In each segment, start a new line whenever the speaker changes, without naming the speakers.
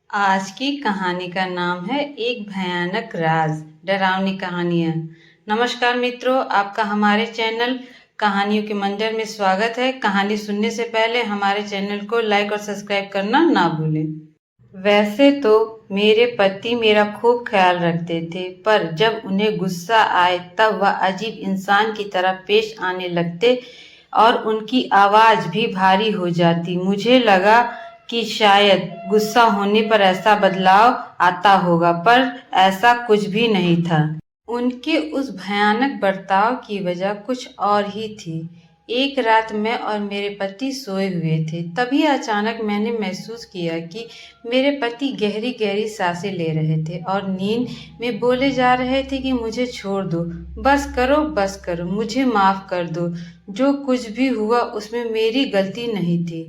आज की कहानी का नाम है एक भयानक राज, डरावनी कहानियाँ। नमस्कार मित्रों, आपका हमारे चैनल कहानियों के मंदिर में स्वागत है। कहानी सुनने से पहले हमारे चैनल को लाइक और सब्सक्राइब करना ना भूलें। वैसे तो मेरे पति मेरा खूब ख्याल रखते थे, पर जब उन्हें गुस्सा आए तब वह अजीब इंसान की तरह पेश आने लगते और उनकी आवाज भी भारी हो जाती। मुझे लगा कि शायद गुस्सा होने पर ऐसा बदलाव आता होगा, पर ऐसा कुछ भी नहीं था। उनके उस भयानक बर्ताव की वजह कुछ और ही थी। एक रात मैं और मेरे पति सोए हुए थे, तभी अचानक मैंने महसूस किया कि मेरे पति गहरी गहरी सांसें ले रहे थे और नींद में बोले जा रहे थे कि मुझे छोड़ दो, बस करो, मुझे माफ कर दो। जो कुछ भी हुआ उसमें मेरी गलती नहीं थी।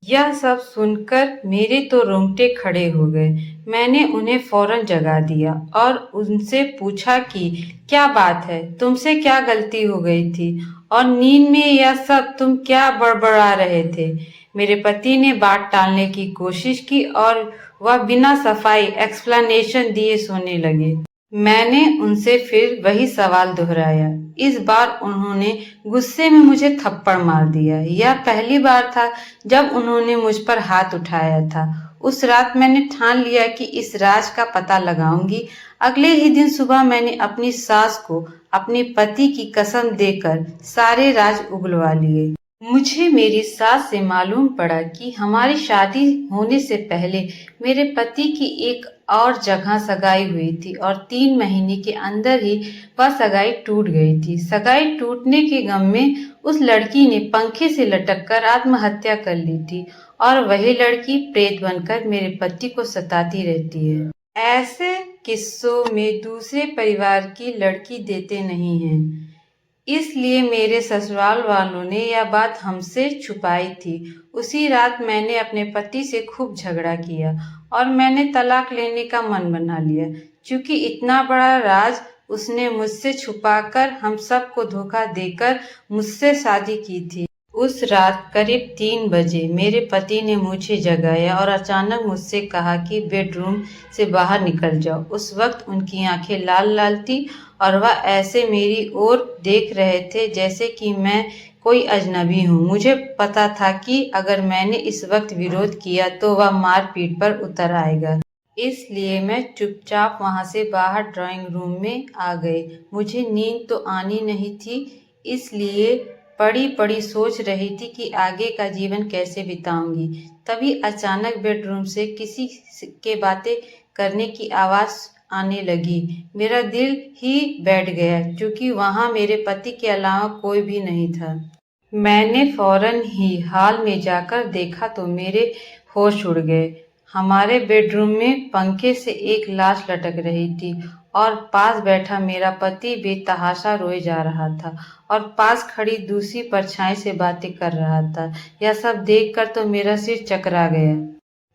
यह सब सुनकर मेरे तो रोंगटे खड़े हो गए। मैंने उन्हें फौरन जगा दिया और उनसे पूछा कि क्या बात है, तुमसे क्या गलती हो गई थी और नींद में यह सब तुम क्या बड़बड़ा रहे थे। मेरे पति ने बात टालने की कोशिश की और वह बिना सफाई एक्सप्लेनेशन दिए सोने लगे। मैंने उनसे फिर वही सवाल दोहराया। इस बार उन्होंने गुस्से में मुझे थप्पड़ मार दिया। यह पहली बार था जब उन्होंने मुझ पर हाथ उठाया था। उस रात मैंने ठान लिया कि इस राज का पता लगाऊंगी। अगले ही दिन सुबह मैंने अपनी सास को अपने पति की कसम देकर सारे राज उगलवा लिए। मुझे मेरी सास से मालूम पड़ा कि हमारी शादी होने से पहले मेरे पति की एक और जगह सगाई हुई थी और 3 महीने के अंदर ही वह सगाई टूट गई थी। सगाई टूटने के गम में उस लड़की ने पंखे से लटक कर आत्महत्या कर ली थी और वही लड़की प्रेत बनकर मेरे पति को सताती रहती है। ऐसे किस्सों में दूसरे परिवार की लड़की देते नहीं हैं, इसलिए मेरे ससुराल वालों ने यह बात हमसे छुपाई थी। उसी रात मैंने अपने पति से खूब झगड़ा किया और मैंने तलाक लेने का मन बना लिया, क्योंकि इतना बड़ा राज उसने मुझसे छुपाकर हम सबको धोखा देकर मुझसे शादी की थी। उस रात करीब 3 बजे मेरे पति ने मुझे जगाया और अचानक मुझसे कहा कि बेडरूम से बाहर निकल जाओ। उस वक्त उनकी आंखें लाल लाल थी और वह ऐसे मेरी ओर देख रहे थे जैसे कि मैं कोई अजनबी हूँ। मुझे पता था कि अगर मैंने इस वक्त विरोध किया तो वह मार पीट पर उतर आएगा, इसलिए मैं चुपचाप वहां से बाहर ड्राइंग रूम में आ गई। मुझे नींद तो आनी नहीं थी, इसलिए पड़ी पड़ी सोच रही थी कि आगे का जीवन कैसे बिताऊंगी। तभी अचानक बेडरूम से किसी के बातें करने की आवाज आने लगी। मेरा दिल ही बैठ गया, क्योंकि वहां मेरे पति के अलावा कोई भी नहीं था। मैंने फौरन ही हॉल में जाकर देखा तो मेरे होश उड़ गए। हमारे बेडरूम में पंखे से एक लाश लटक रही थी और पास बैठा मेरा पति बेतहाशा रोए जा रहा था और पास खड़ी दूसरी परछाई से बातें कर रहा था। यह सब देखकर तो मेरा सिर चकरा गया।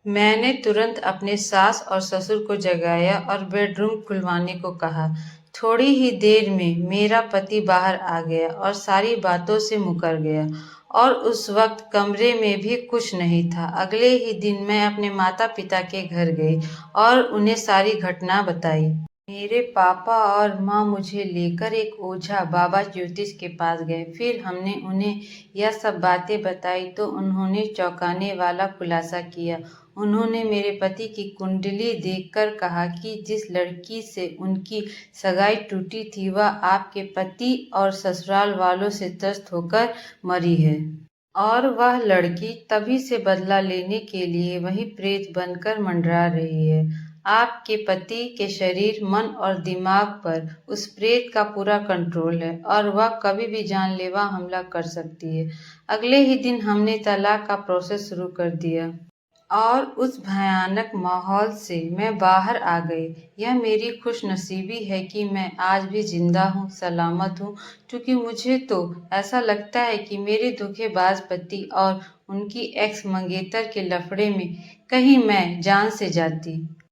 मैंने तुरंत अपने सास और ससुर को जगाया और बेडरूम खुलवाने को कहा। थोड़ी ही देर में मेरा पति बाहर आ गया और सारी बातों से मुकर गया और उस वक्त कमरे में भी कुछ नहीं था। अगले ही दिन मैं अपने माता पिता के घर गई और उन्हें सारी घटना बताई। मेरे पापा और माँ मुझे लेकर एक ओझा बाबा ज्योतिष के पास गए। फिर हमने उन्हें यह सब बातें बताई तो उन्होंने चौंकाने वाला खुलासा किया। उन्होंने मेरे पति की कुंडली देखकर कहा कि जिस लड़की से उनकी सगाई टूटी थी वह आपके पति और ससुराल वालों से त्रस्त होकर मरी है और वह लड़की तभी से बदला लेने के लिए वहीं प्रेत बनकर मंडरा रही है। आपके पति के शरीर, मन और दिमाग पर उस प्रेत का पूरा कंट्रोल है और वह कभी भी जानलेवा हमला कर सकती है। अगले ही दिन हमने तलाक का प्रोसेस शुरू कर दिया और उस भयानक माहौल से मैं बाहर आ गई। यह मेरी खुशनसीबी है कि मैं आज भी जिंदा हूँ, सलामत हूँ, क्योंकि मुझे तो ऐसा लगता है कि मेरे धोखेबाज पति और उनकी एक्स मंगेतर के लफड़े में कहीं मैं जान से जाती।